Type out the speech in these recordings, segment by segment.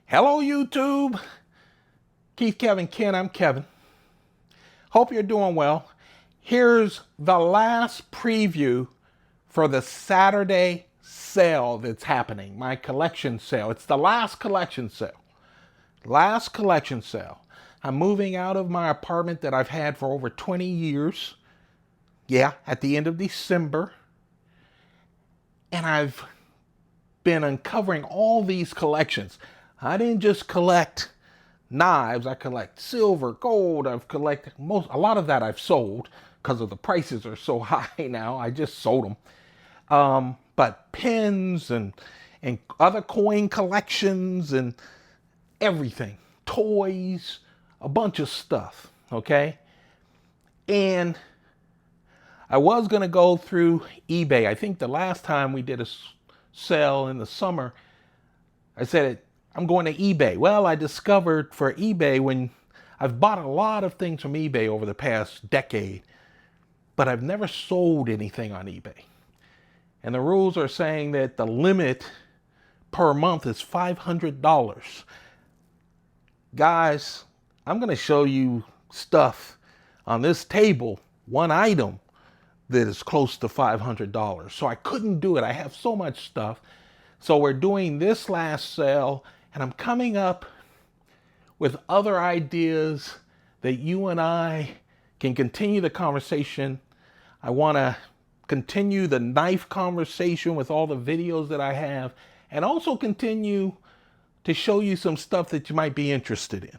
Hello, YouTube. Keith, Kevin, Ken, I'm Kevin. Hope you're doing well. Here's the last preview for the Saturday sale that's happening, my collection sale. It's the last collection sale. Last collection sale. I'm moving out of my apartment that I've had for over 20 years. Yeah, at the end of December. And I've been uncovering all these collections. I didn't just collect knives, I collect silver, gold, I've collected a lot of that I've sold because of the prices are so high now. I just sold them. But pins and other coin collections and everything, toys, a bunch of stuff, okay? And I was going to go through eBay. I think the last time we did a sale in the summer, I said I'm going to eBay. Well, I discovered for eBay, when I've bought a lot of things from eBay over the past decade, but I've never sold anything on eBay. And the rules are saying that the limit per month is $500. Guys, I'm going to show you stuff on this table, one item that is close to $500. So I couldn't do it. I have so much stuff. So we're doing this last sale, and I'm coming up with other ideas that you and I can continue the conversation. I want to continue the knife conversation with all the videos that I have, and also continue to show you some stuff that you might be interested in,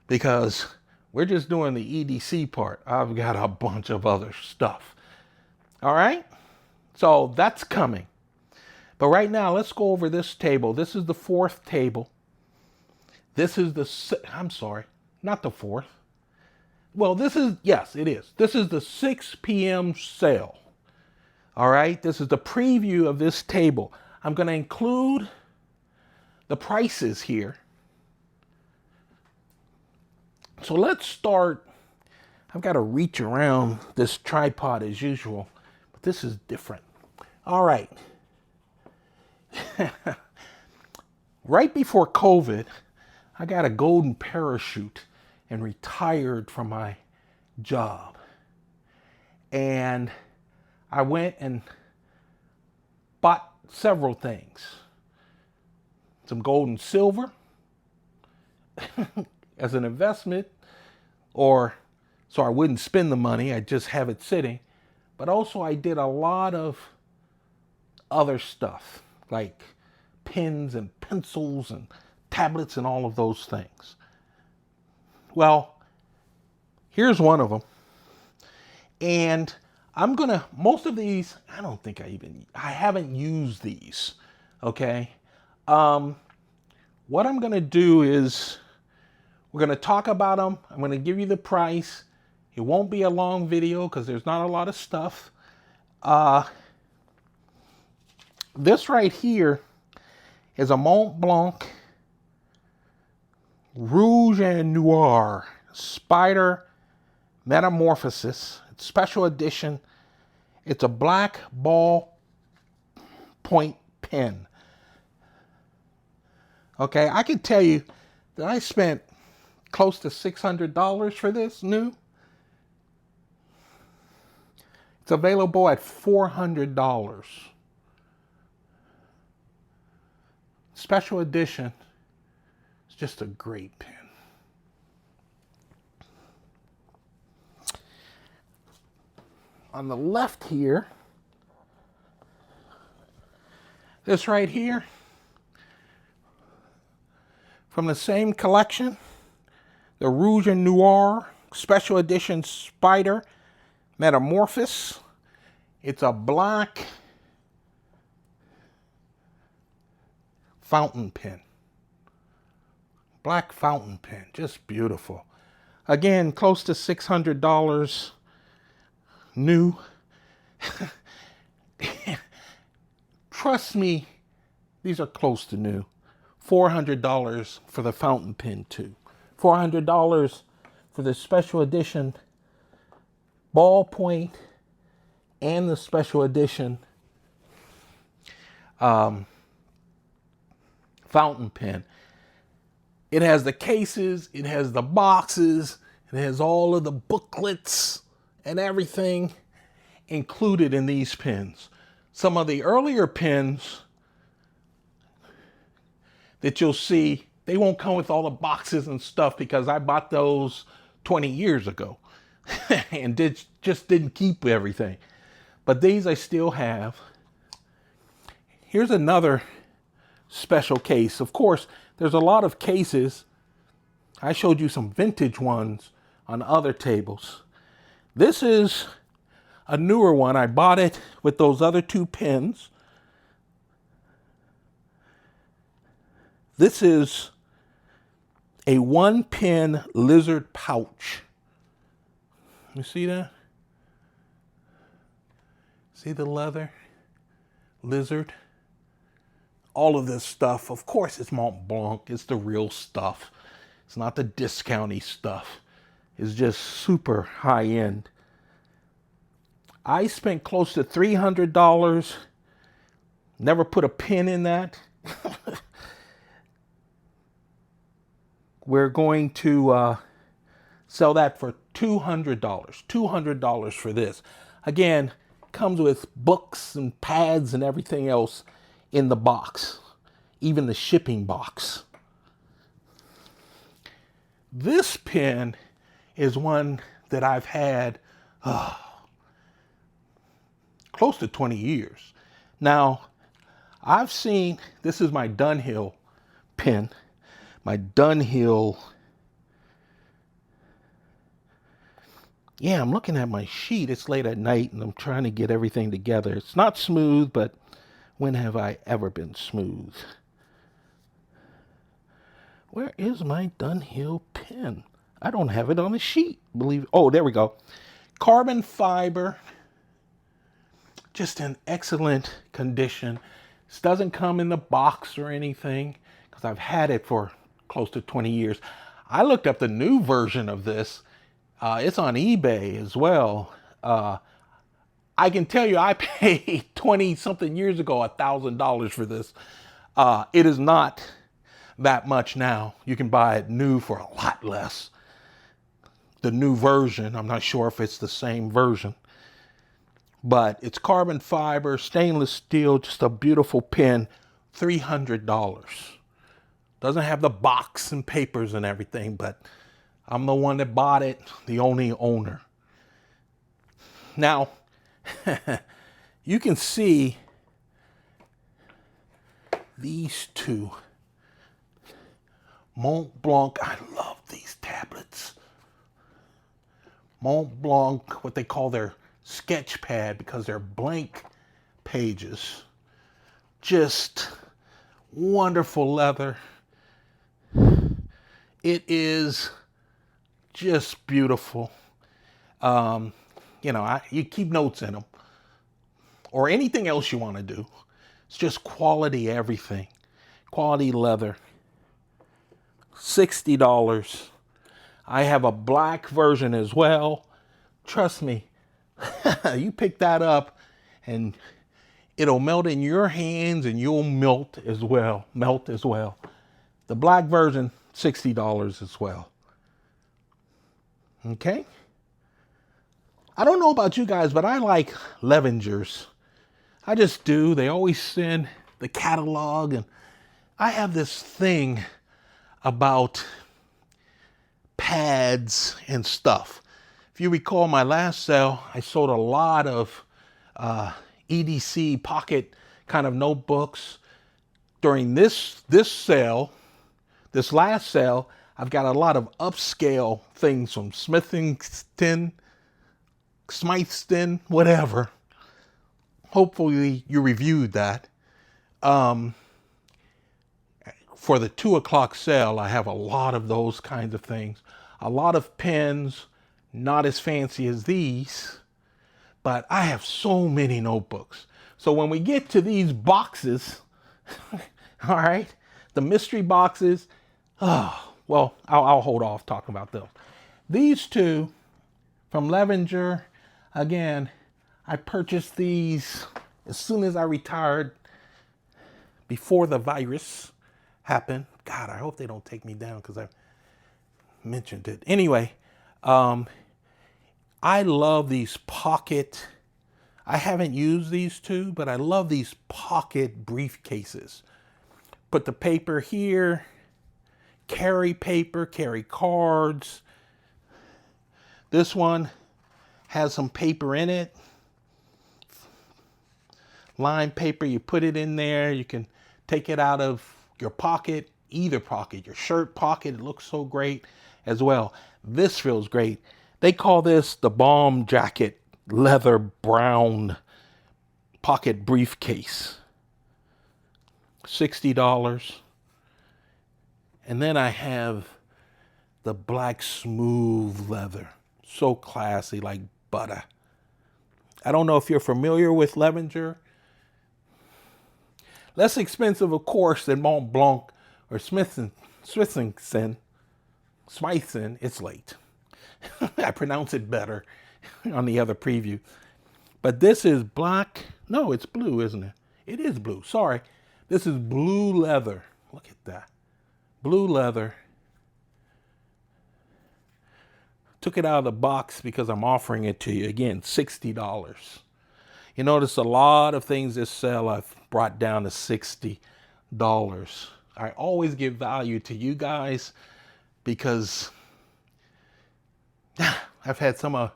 because we're just doing the EDC part. I've got a bunch of other stuff. All right? So that's coming. But right now, let's go over this table. This is the fourth table. This is the, I'm sorry, not the fourth. Well, this is, yes, it is. This is the 6 p.m. sale. All right? This is the preview of this table. I'm going to include the prices here. So let's start. I've got to reach around this tripod as usual, but this is different. All right. Right before COVID, I got a golden parachute and retired from my job. And I went and bought several things. Some gold and silver as an investment, or so I wouldn't spend the money, I just have it sitting. But also I did a lot of other stuff, like pens and pencils and tablets and all of those things. Well, here's one of them. And I'm gonna, most of these, I don't think I haven't used these, okay? What I'm gonna do is, we're gonna talk about them. I'm gonna give you the price. It won't be a long video because there's not a lot of stuff. This right here is a Montblanc Rouge and Noir Spider Metamorphosis. It's special edition. It's a black ballpoint pen. Okay, I can tell you that I spent close to $600 for this new. It's available at $400. Special edition. It's just a great pen. On the left here, this right here, from the same collection, the Rouge and Noir Special Edition Spider Metamorphosis. It's a black fountain pen. Black fountain pen, just beautiful. Again, close to $600 new. Trust me, these are close to new. $400 for the fountain pen too. $400 for the special edition ballpoint and the special edition fountain pen. It has the cases, it has the boxes, it has all of the booklets and everything included in these pens. Some of the earlier pens that you'll see, they won't come with all the boxes and stuff because I bought those 20 years ago and just didn't keep everything. But these I still have. Here's another special case. Of course, there's a lot of cases. I showed you some vintage ones on other tables. This is a newer one. I bought it with those other two pens. This is a 1-pen lizard pouch. You see that? See the leather? Lizard? All of this stuff, of course, it's Montblanc. It's the real stuff. It's not the discounty stuff. It's just super high end. I spent close to $300. Never put a pin in that. We're going to sell that for $200. $200 for this. Again, comes with books and pads and everything else in the box, even the shipping box. This pen is one that I've had close to 20 years. Now, I've seen, this is my Dunhill pen, my Dunhill. Yeah, I'm looking at my sheet. It's late at night and I'm trying to get everything together. It's not smooth, but when have I ever been smooth? Where is my Dunhill pen? I don't have it on the sheet. Oh, there we go. Carbon fiber. Just in excellent condition. This doesn't come in the box or anything because I've had it for close to 20 years. I looked up the new version of this. It's on eBay as well. I can tell you I paid 20-something years ago $1,000 for this. It is not that much now. You can buy it new for a lot less. The new version, I'm not sure if it's the same version. But it's carbon fiber, stainless steel, just a beautiful pen, $300. Doesn't have the box and papers and everything, but I'm the one that bought it, the only owner. Now, you can see these two. Montblanc, I love these tablets. Montblanc, what they call their sketch pad, because they're blank pages. Just wonderful leather. It is just beautiful. You know, you keep notes in them or anything else you want to do. It's just quality everything. Quality leather. $60. I have a black version as well. Trust me, you pick that up and it'll melt in your hands and you'll melt as well. The black version, $60 as well. Okay? I don't know about you guys, but I like Levengers. I just do. They always send the catalog, and I have this thing about pads and stuff. If you recall my last sale, I sold a lot of EDC pocket kind of notebooks. During this sale, this last sale, I've got a lot of upscale things from Smithston, whatever. Hopefully you reviewed that. For the 2 o'clock sale, I have a lot of those kinds of things. A lot of pens, not as fancy as these, but I have so many notebooks. So when we get to these boxes, all right, the mystery boxes, well, I'll hold off talking about those. These two from Levenger, again, I purchased these as soon as I retired, before the virus happened, God, I hope they don't take me down because I mentioned it. Anyway, I love these pocket, I haven't used these two, but I love these pocket briefcases. Put the paper here, carry paper, carry cards. This one has some paper in it. Lined paper, you put it in there. You can take it out of your pocket, either pocket, your shirt pocket. It looks so great as well. This feels great. They call this the Bomb Jacket Leather Brown Pocket Briefcase. $60. And then I have the black smooth leather. So classy, like butter. I don't know if you're familiar with Levenger. Less expensive, of course, than Montblanc or Smithson. It's late. I pronounce it better on the other preview. But this is black. No, it's blue, isn't it? It is blue. Sorry. This is blue leather. Look at that. Blue leather. Took it out of the box because I'm offering it to you. Again, $60. You notice a lot of things this sale I've brought down to $60. I always give value to you guys because I've had some of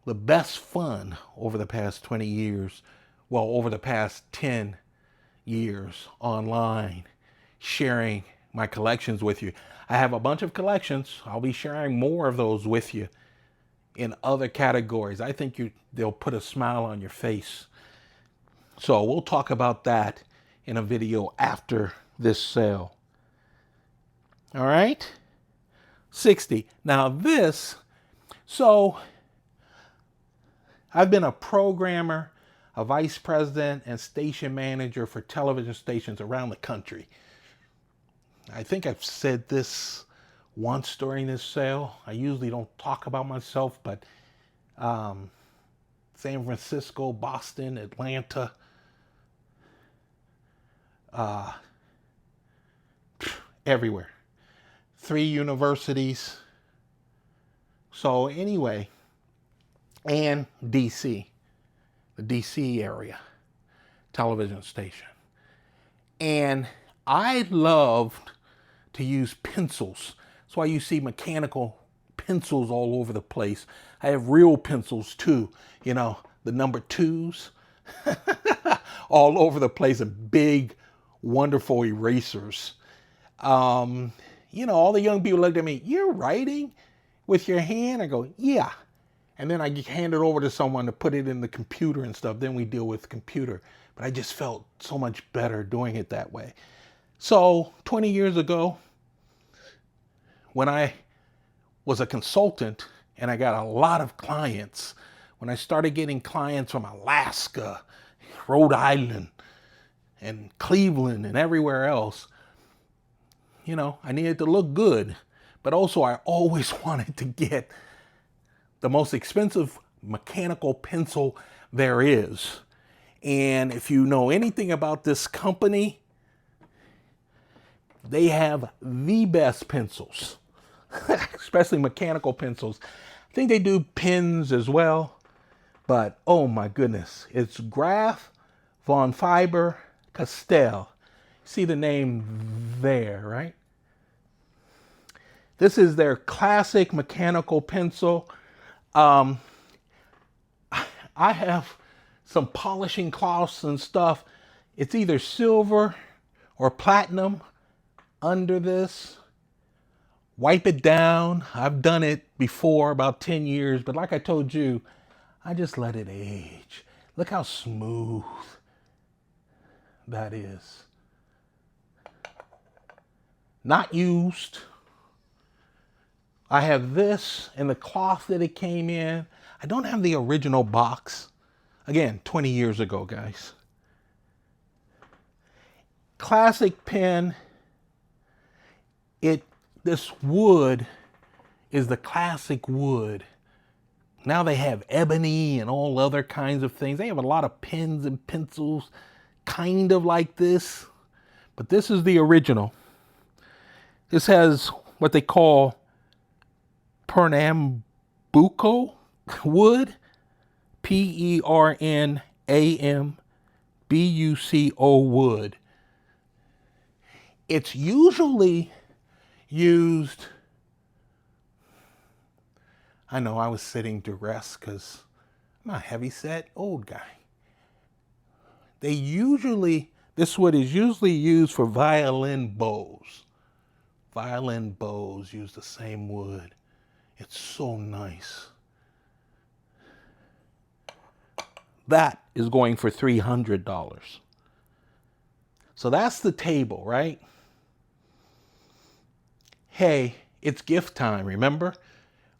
the best fun over the past 20 years. Well, over the past 10 years online, sharing my collections with you. I have a bunch of collections. I'll be sharing more of those with you in other categories. I think they'll put a smile on your face. So we'll talk about that in a video after this sale. All right, 60. Now this, so I've been a programmer, a vice president, and station manager for television stations around the country. I think I've said this once during this sale. I usually don't talk about myself, but San Francisco, Boston, Atlanta, everywhere. 3 universities. So anyway, and DC, the DC area television station. And I loved to use pencils. That's why you see mechanical pencils all over the place. I have real pencils too, you know, the number 2s all over the place, and big, wonderful erasers. You know, all the young people looked at me, "You're writing with your hand?" I go, "Yeah." And then I hand it over to someone to put it in the computer and stuff. Then we deal with computer. But I just felt so much better doing it that way. So 20 years ago, when I was a consultant and I got a lot of clients, when I started getting clients from Alaska, Rhode Island, and Cleveland, and everywhere else, you know, I needed to look good. But also I always wanted to get the most expensive mechanical pencil there is. And if you know anything about this company, they have the best pencils, especially mechanical pencils. I think they do pens as well, but oh my goodness, it's Graf von Faber Castell. See the name there, right? This is their classic mechanical pencil. I have some polishing cloths and stuff. It's either silver or platinum under this. Wipe it down. I've done it before, about 10 years, but like I told you, I just let it age. Look how smooth that is. Not used. I have this and the cloth that it came in. I don't have the original box. Again, 20 years ago, guys. Classic pen. This wood is the classic wood. Now they have ebony and all other kinds of things. They have a lot of pens and pencils kind of like this, but this is the original. This has what they call Pernambuco wood, Pernambuco wood. It's usually used, I know I was sitting duress because I'm a heavy-set old guy. This wood is usually used for violin bows. Violin bows use the same wood. It's so nice. That is going for $300. So that's the table, right? Hey, it's gift time, remember?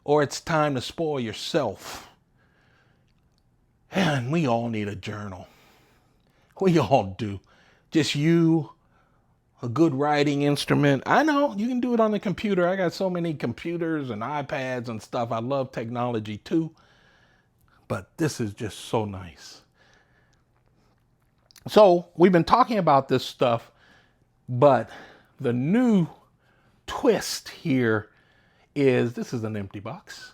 Or it's time to spoil yourself. And we all need a journal. We all do. Just you, a good writing instrument. I know you can do it on the computer. I got so many computers and iPads and stuff. I love technology too. But this is just so nice. So we've been talking about this stuff, but the new twist here is this is an empty box.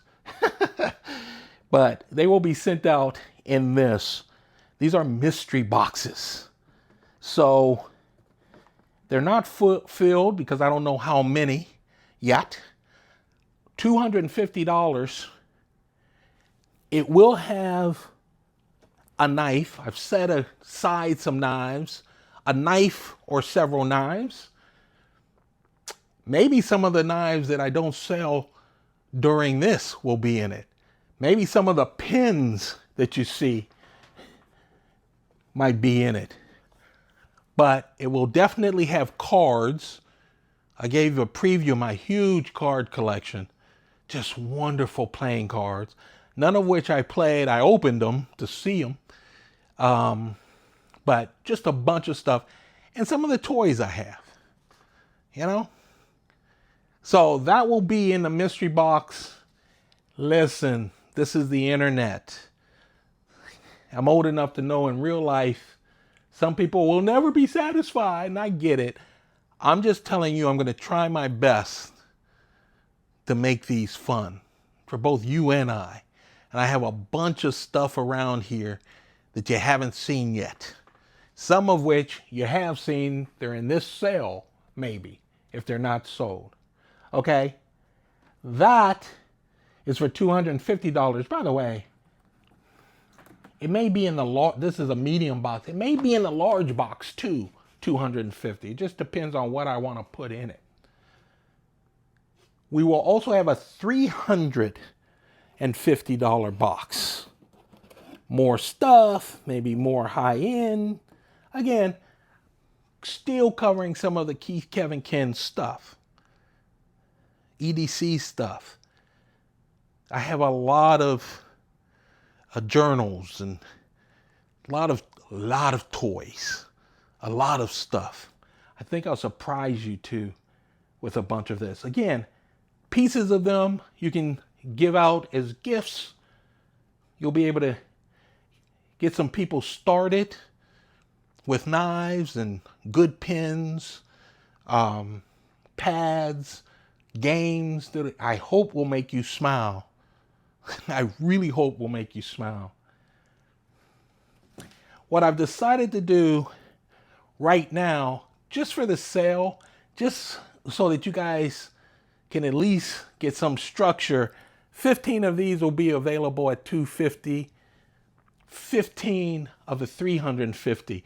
But they will be sent out in this. These are mystery boxes. So they're not filled because I don't know how many yet. $250. It will have a knife. I've set aside some knives, a knife or several knives. Maybe some of the knives that I don't sell during this will be in it. Maybe some of the pins that you see might be in it. But it will definitely have cards. I gave you a preview of my huge card collection. Just wonderful playing cards. None of which I played. I opened them to see them. But just a bunch of stuff. And some of the toys I have. You know? So that will be in the mystery box. Listen, this is the internet. I'm old enough to know in real life, some people will never be satisfied, and I get it. I'm just telling you, I'm going to try my best to make these fun for both you and I. And I have a bunch of stuff around here that you haven't seen yet. Some of which you have seen. They're in this sale, maybe, if they're not sold. Okay? That is for $250. By the way, it may be in the this is a medium box. It may be in the large box too, $250. It just depends on what I want to put in it. We will also have a $350 box. More stuff, maybe more high end. Again, still covering some of the Keith Kevin Ken stuff. EDC stuff. I have a lot of journals and a lot of toys, a lot of stuff. I think I'll surprise you too with a bunch of this. Again, pieces of them you can give out as gifts. You'll be able to get some people started with knives and good pens, pads, games that I hope will make you smile. I really hope will make you smile. What I've decided to do right now, just for the sale, just so that you guys can at least get some structure, 15 of these will be available at $250, 15 of the $350.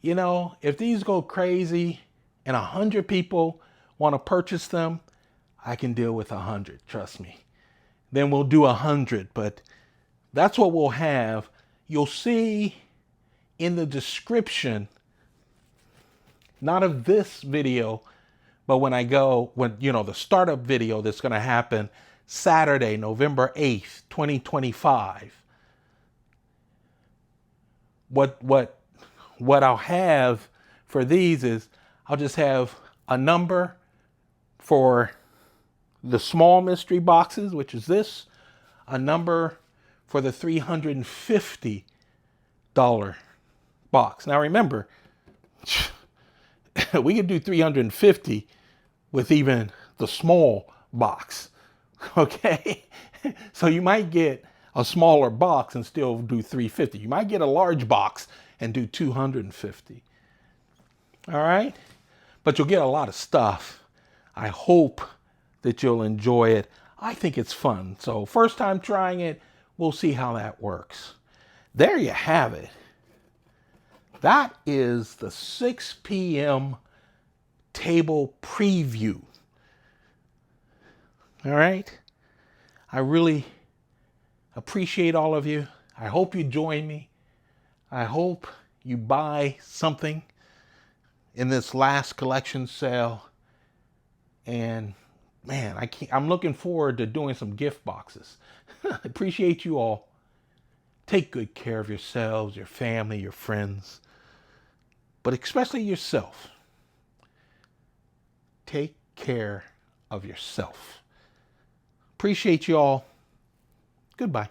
You know, if these go crazy and 100 people want to purchase them, I can deal with 100, trust me. Then we'll do 100, but that's what we'll have. You'll see in the description, not of this video, but when the startup video that's going to happen Saturday, November 8th, 2025. What I'll have for these is I'll just have a number for the small mystery boxes, which is this, a number for the $350 box. Now remember, we can do $350, with even the small box. Okay? So you might get a smaller box and still do 350. You might get a large box and do 250. All right? But you'll get a lot of stuff. I hope that you'll enjoy it. I think it's fun. So first time trying it, we'll see how that works. There you have it. That is the 6 p.m. table preview. All right? I really appreciate all of you. I hope you join me. I hope you buy something in this last collection sale. And man, I'm looking forward to doing some gift boxes. I appreciate you all. Take good care of yourselves, your family, your friends, but especially yourself. Take care of yourself. Appreciate you all. Goodbye.